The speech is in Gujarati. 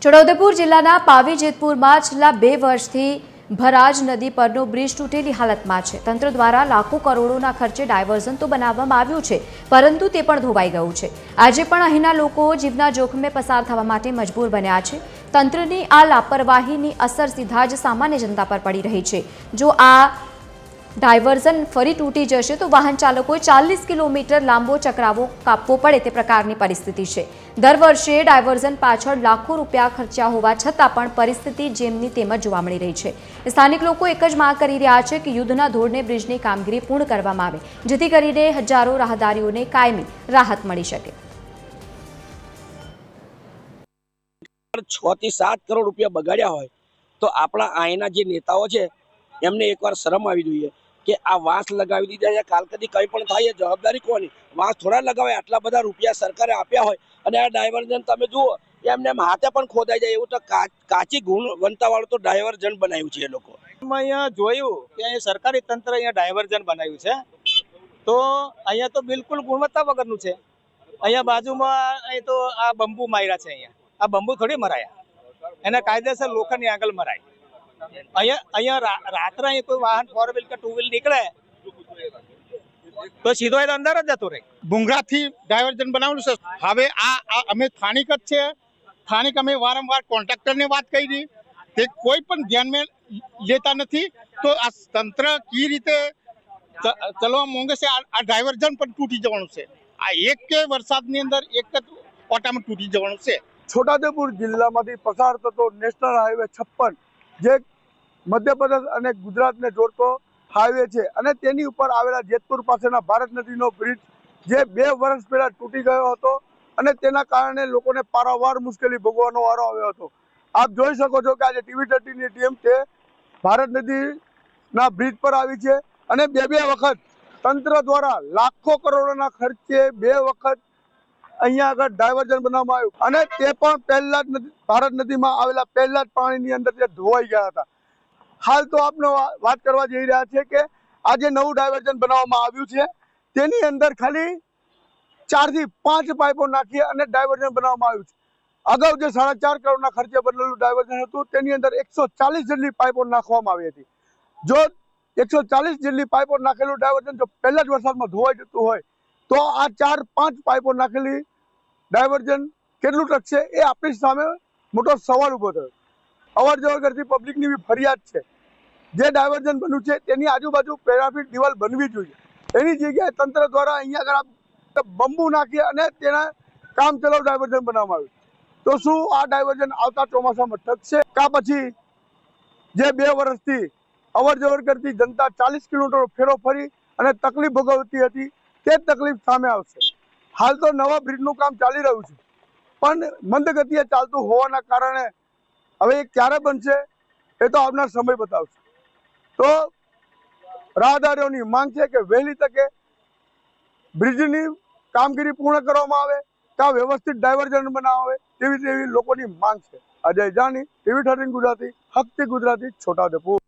છોટાઉદેપુર જિલ્લાના પાવી જેતપુરમાં છેલ્લા 2 વર્ષથી ભરાજ નદી પરનો બ્રિજ તૂટેલી હાલતમાં છે। તંત્ર દ્વારા લાખો કરોડોના ખર્ચે ડાયવર્ઝન તો બનાવવામાં આવ્યું છે, પરંતુ તે પણ ધોવાઈ ગયું છે। આજે પણ અહીંના લોકો જીવના જોખમે પસાર થવા માટે મજબૂર બન્યા છે। તંત્રની આ લાપરવાહીની અસર સીધા જ સામાન્ય જનતા પર પડી રહી છે। જો આ ડાયવર્ઝન ફરી તૂટી જશે તો વાહન ચાલકોએ 40 કિલોમીટર લાંબો ચક્રાવો કાપવો પડે તે પ્રકારની પરિસ્થિતિ છે। દર વર્ષે ડાયવર્ઝન પાછળ લાખો રૂપિયા ખર્ચ્યા હોવા છતાં પણ પરિસ્થિતિ જેમની તેમ જ જોવા મળી રહી છે। સ્થાનિક લોકો એક જ માંગ કરી રહ્યા છે કે યુદ્ધના ધોરણે બ્રિજની કામગીરી પૂર્ણ કરવામાં આવે, જેથી કરીને હજારો રાહદારીઓને કાયમી રાહત મળી શકે। 6 થી 7 કરોડ રૂપિયા બગાડ્યા હોય તો આપણા અહીંના જે નેતાઓ છે એમને એકવાર શરમ આવી જોઈએ કે આ વાંસ લગાવી દીધા છે, કાલ કદી કંઈ પણ થાય જવાબદારી કોની? વાંસ થોડા લગાવે? આટલા બધા રૂપિયા સરકારે આપ્યા હોય અને આ ડાયવર્ઝન તમે જુઓ એમને હાથે પણ ખોદાઈ જાય એવું તો કાચી ગુણવત્તાવાળું તો ડાયવર્ઝન બનાવ્યું છે એ લોકો। અહીંયા જોયું કે અહીંયા સરકારી તંત્ર અહીંયા ડાયવર્ઝન બનાવ્યું છે, તો અહીંયા તો બિલકુલ ગુણવત્તા વગરનું છે। અહીંયા બાજુમાં અહીં તો આ બંબુ માર્યા છે, અહીંયા આ બંબુ થોડી મરાયા, એના કાયદેસર લોખંડની આગળ મરાય। અહીંયા રાત્રે અહીં કોઈ વાહન 4 વ્હીલ કે 2 વ્હીલ નીકળે તો સીધો એ અંદર જ જતો રહે। ભૂંગરાથી ડાયવર્ઝન બનાવેલું છે। હવે આ અમે સ્થાનિક જ છે, સ્થાનિક અમે વારંવાર કોન્ટ્રાક્ટરને વાત કરી, તે કોઈ પણ ધ્યાનમાં લેતા નથી। તો આ તંત્ર કઈ રીતે ચલવા માંગે છે? આ ડાયવર્ઝન પણ તૂટી જવાનું છે। આ એક કે વરસાદની અંદર એક જ ઓટામાં તૂટી જવાનું છે। છોટાઉદેપુર જિલ્લામાંથી પસાર થતો નેશનલ હાઈવે 56 જે મધ્યપ્રદેશ અને ગુજરાતને જોડતો હાઈવે છે અને તેની ઉપર આવેલા જેતપુર પાસેના ભારત નદીનો બ્રિજ જે 2 વર્ષ પહેલા તૂટી ગયો હતો અને તેના કારણે લોકોને પારાવાર મુશ્કેલી ભોગવવાનો વારો આવ્યો હતો। આપ જોઈ શકો છો કે આજે TV13ની ટીમ તે ભારત નદીના બ્રિજ પર આવી છે અને બે વખત તંત્ર દ્વારા લાખો કરોડોના ખર્ચે 2 વખત અહીંયા આગળ ડાયવર્ઝન બનાવવામાં આવ્યું અને તે પણ પહેલા જ ભારત નદીમાં આવેલા પહેલા જ પાણીની અંદર તે ધોવાઈ ગયા હતા। હાલ તો આપણે વાત કરવા જઈ રહ્યા છે કે આજે નવું ડાયવર્ઝન બનાવવામાં આવ્યું છે, તેની અંદર ખાલી 4 થી 5 પાઇપો નાખી અને ડાયવર્ઝન બનાવવામાં આવ્યું છે। અગાઉ જે 4.5 કરોડના ખર્ચે બનેલું ડાયવર્ઝન હતું તેની અંદર 140 જેટલી પાઇપો નાખવામાં આવી હતી। જો 140 જેટલી પાઇપો નાખેલું ડાયવર્ઝન જો પહેલા જ વરસાદમાં ધોવાઈ જતું હોય તો આ 4-5 પાઇપો નાખેલી ડાયવર્ઝન કેટલું ટકશે એ આપણી સામે મોટો સવાલ ઉભો થયો। અવર જવર કરતી પબ્લિકની બી ફરિયાદ છે, જે ડાયવર્ઝન બન્યું છે તેની આજુબાજુ પેરાફિટ દિવાલ બનવી જોઈએ, એની જગ્યાએ તંત્ર દ્વારા અહીંયા આગળ બંબુ નાખી અને તેના કામ ચલાવ ડાયવર્ઝન બનાવવામાં આવ્યું। તો શું આ ડાયવર્ઝન આવતા ચોમાસામાં ટકશે કા પછી જે 2 વર્ષથી અવર જવર કરતી જનતા 40 કિલોમીટર ફેરો ફરી અને તકલીફ ભોગવતી હતી તે તકલીફ સામે આવશે? હાલ તો નવા બ્રિજનું કામ ચાલી રહ્યું છે, પણ મંદ ગતિએ ચાલતું હોવાના કારણે હવે એ ક્યારે બનશે એ તો આવનાર સમય બતાવશે। તો રાહદારીઓની માંગ છે કે વહેલી તકે બ્રિજની કામગીરી પૂર્ણ કરવામાં આવે, ત્યાં વ્યવસ્થિત ડાયવર્ઝન બનાવવામાં આવે તેવી લોકોની માંગ છે। અજય જાની, TV13 ગુજરાતી, હકથી ગુજરાતી, છોટાઉદેપુર।